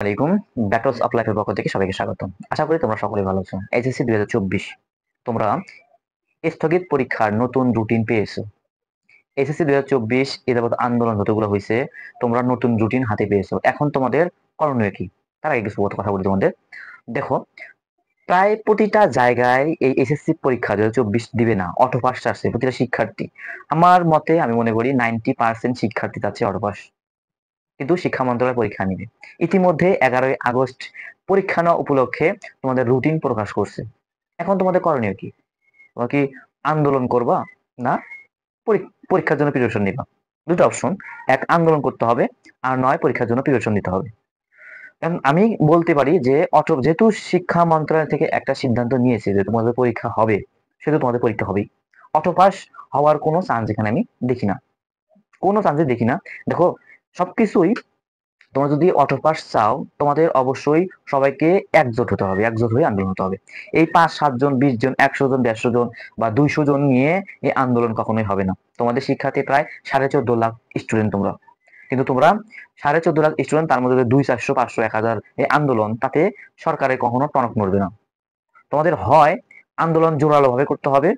আলাইকুম। Battles of লাইফের পক্ষ থেকে সবাইকে স্বাগতম। আশা করি তোমরা সকলে ভালো আছো। এইচএসসি 2024 তোমরা স্থগিত পরীক্ষার নতুন রুটিন পেয়েছো। এইচএসসি 2024 এ যাবত আন্দোলন যতগুলো হয়েছে, তোমরা নতুন রুটিন হাতে পেয়েছো। এখন তোমাদের করণীয় কি? তার আগে কিছু কথা বলি তোমাদের। দেখো, প্রায় প্রতিটা জায়গায় এই এসএসসি পরীক্ষা 2024 দিবে না, অটো পাস আসছে প্রতিটা শিক্ষার্থী। আমার মতে আমি মনে করি 90% শিক্ষার্থী যাচ্ছে অটো পাস, কিন্তু শিক্ষা মন্ত্রণালয় পরীক্ষা নিবে। ইতিমধ্যে 11ই আগস্ট পরীক্ষা নেওয়া উপলক্ষে তোমাদের রুটিন প্রকাশ করছে। এখন তোমাদের করণীয় কি? তোমরা কি আন্দোলন করবা, না পরীক্ষার জন্য প্রিপারেশন নিবা? দুটো অপশন, এক আন্দোলন করতে হবে, আর নয় পরীক্ষার জন্য প্রিপারেশন নিতে হবে। এখন আমি বলতে পারি যে যেহেতু শিক্ষা মন্ত্রণালয় থেকে একটা সিদ্ধান্ত নিয়েছে যে তোমাদের পরীক্ষা হবে, সেহেতু তোমাদের পরীক্ষা হবেই। অটো পাস হওয়ার কোনো চান্স এখানে আমি দেখি না, কোনো চান্সই দেখি না। দেখো, সবকিছুই তোমরা যদি অটো পাস চাও, তোমাদের অবশ্যই সবাইকে একজোট হতে হবে, একজোট হয়ে আন্দোলন হতে হবে। এই 5-7 জন, 20 জন, 100 জন, 150 জন বা 200 জন নিয়ে এই আন্দোলন কখনোই হবে না। তোমাদের শিক্ষার্থী প্রায় 14.5 লাখ স্টুডেন্ট তোমরা, কিন্তু তোমরা 14.5 লাখ স্টুডেন্ট, তার মধ্যে 200, 400, 500, 1000 এই আন্দোলন, তাতে সরকারের কখনো টনক নড়বে না। তোমাদের হয় আন্দোলন জোরালো ভাবে করতে হবে,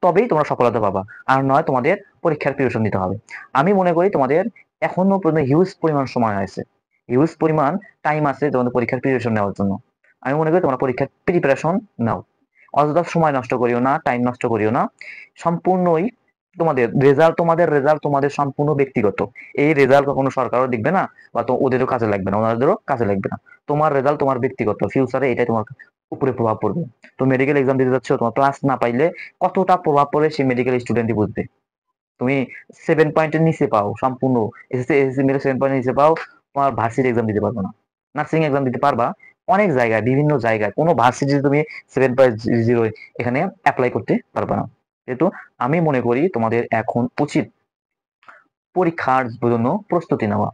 তবেই তোমরা সফলতা পাবা, আর নয় তোমাদের পরীক্ষার প্রিপারেশন নিতে হবে। আমি মনে করি তোমাদের এখনো পর্যন্ত হিউজ পরিমাণ সময় আছে, হিউজ পরিমাণ টাইম আছে তোমাদের পরীক্ষার প্রিপারেশন নেওয়ার জন্য। আমি মনে করি তোমরা পরীক্ষার প্রিপারেশন নাও, অযথা সময় নষ্ট করিও না, টাইম নষ্ট করিও না। সম্পূর্ণই তোমাদের রেজাল্ট তোমাদের সম্পূর্ণ ব্যক্তিগত। এই রেজাল্ট কখনো সরকারও দেখবে না, বা তো ওদেরও কাজে লাগবে না, ওনাদেরও কাজে লাগবে না। তোমার রেজাল্ট তোমার ব্যক্তিগত, ফিউচারে এটাই তোমার উপরে প্রভাব পড়বে। তো মেডিকেল এক্সাম দিতে যাচ্ছ, তোমার ক্লাস না পাইলে কতটা প্রভাব পড়ে সেই মেডিকেল স্টুডেন্টই বুঝবে। তুমি 7 পয়েন্টের নিচে পাও, সম্পূর্ণ এসএসসি মিলে 7 পয়েন্টের নিচে পাও, তোমার ভার্সিটি এক্সাম দিতে পারবে না। নার্সিং এক্সাম দিতে পারবা অনেক জায়গায়, বিভিন্ন জায়গায়, কোনো ভার্সিটিতে তুমি 7.0 এখানে অ্যাপ্লাই করতে পারবে না। যেহেতু আমি মনে করি তোমাদের এখন উচিত পরীক্ষার জন্য প্রস্তুতি নেওয়া।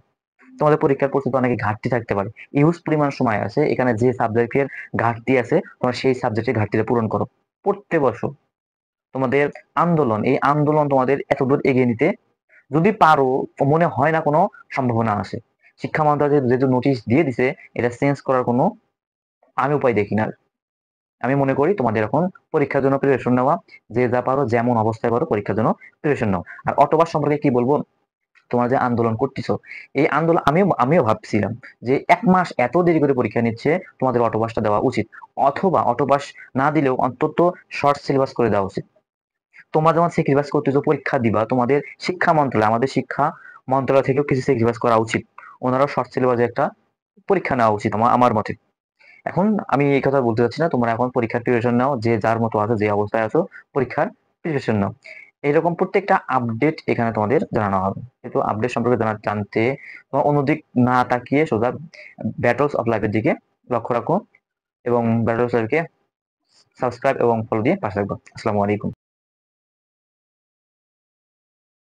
তোমাদের পরীক্ষার প্রস্তুতি অনেকে ঘাটতি থাকতে পারে, ইউজ পরিমাণ সময় আছে, এখানে যে সাবজেক্টের ঘাটতি আছে তোমরা সেই সাবজেক্টের ঘাটতিটা পূরণ করো। পড়তে বসো। তোমাদের আন্দোলন, এই আন্দোলন তোমাদের এতদূর এগিয়ে নিতে যদি পারো, মনে হয় না কোনো সম্ভাবনা আছে। শিক্ষা মন্ত্রণালয় যেহেতু নোটিশ দিয়ে দিছে, এটা চেঞ্জ করার কোনো আমি উপায় দেখি না। আমি মনে করি তোমাদের এখন পরীক্ষার জন্য প্রিপারেশন নেওয়া, যে যা পারো যেমন অবস্থায় পারো পরীক্ষার জন্য প্রিপারেশন নাও। আর অটোপাস সম্পর্কে কি বলবো, তোমরা যে আন্দোলন করতেছো, এই আন্দোলন আমিও ভাবছিলাম যে 1 মাস এত দেরি করে পরীক্ষা নিচ্ছে, তোমাদের অটোপাসটা দেওয়া উচিত, অথবা অটোপাস না দিলেও অন্তত শর্ট সিলেবাস করে দেওয়া উচিত। তোমরা যখন স্যাক্রিফাইস করতেছো, পরীক্ষা দিবা, তোমাদের শিক্ষা মন্ত্রণালয়, আমাদের শিক্ষা মন্ত্রণালয় থেকেও কিছু স্যাক্রিফাইস করা উচিত। ওনারাও শর্ট সিলেবাসে একটা পরীক্ষা নেওয়া উচিত আমার মতে। এখন আমি এই কথা বলতে চাচ্ছি না, তোমরা এখন পরীক্ষার প্রিপারেশন নাও, যে যার মতো আছো, যে অবস্থায় আছো পরীক্ষার প্রিপারেশন নাও। এইরকম প্রত্যেকটা আপডেট এখানে তোমাদের জানানো হবে। কিন্তু আপডেট সম্পর্কে জানতে তোমার অন্যদিক না তাকিয়ে সোজা ব্যাটলস অফ লাইফের দিকে লক্ষ্য রাখো, এবং ব্যাটলস লাইফকে সাবস্ক্রাইব এবং ফলো দিয়ে পাশে রাখবো। আসসালামু আলাইকুম।